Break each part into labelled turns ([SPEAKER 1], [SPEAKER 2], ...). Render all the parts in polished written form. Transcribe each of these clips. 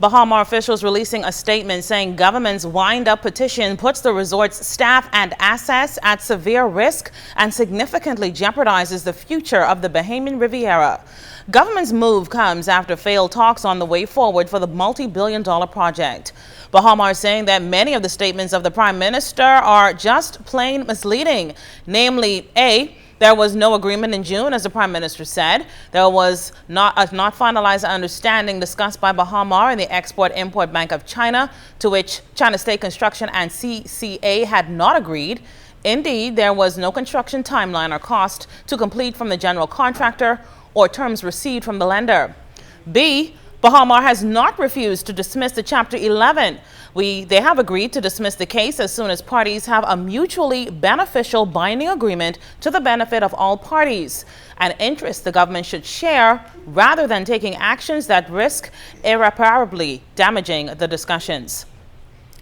[SPEAKER 1] Baha officials releasing a statement saying government's wind-up petition puts the resort's staff and assets at severe risk and significantly jeopardizes the future of the Bahamian Riviera. Government's move comes after failed talks on the way forward for the multi-billion-dollar project. Baha is saying that many of the statements of the Prime Minister are just plain misleading, namely, A, there was no agreement in June, as the Prime Minister said. There was not finalized understanding discussed by Baha and the Export-Import Bank of China, to which China State Construction and CCA had not agreed. Indeed, there was no construction timeline or cost to complete from the general contractor or terms received from the lender. B, Baha has not refused to dismiss the Chapter 11. They have agreed to dismiss the case as soon as parties have a mutually beneficial binding agreement to the benefit of all parties, an interest the government should share rather than taking actions that risk irreparably damaging the discussions.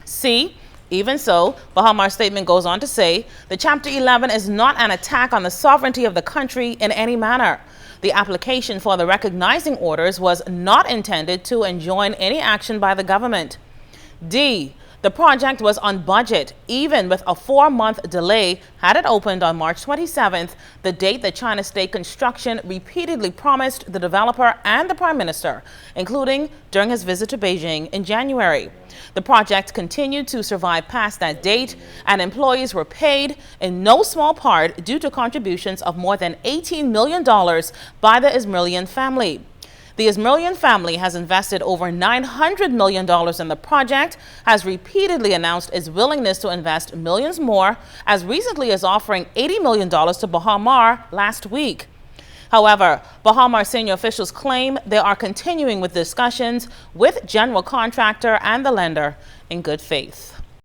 [SPEAKER 1] C, even so, Baha's statement goes on to say, the Chapter 11 is not an attack on the sovereignty of the country in any manner. The application for the recognizing orders was not intended to enjoin any action by the government. D, the project was on budget, even with a 4-month delay had it opened on March 27th, the date that China State Construction repeatedly promised the developer and the Prime Minister, including during his visit to Beijing in January. The project continued to survive past that date, and employees were paid in no small part due to contributions of more than $18 million by the Ismailian family. The Ismailian family has invested over $900 million in the project, has repeatedly announced its willingness to invest millions more, as recently as offering $80 million to Baha last week. However, Baha senior officials claim they are continuing with discussions with general contractor and the lender in good faith.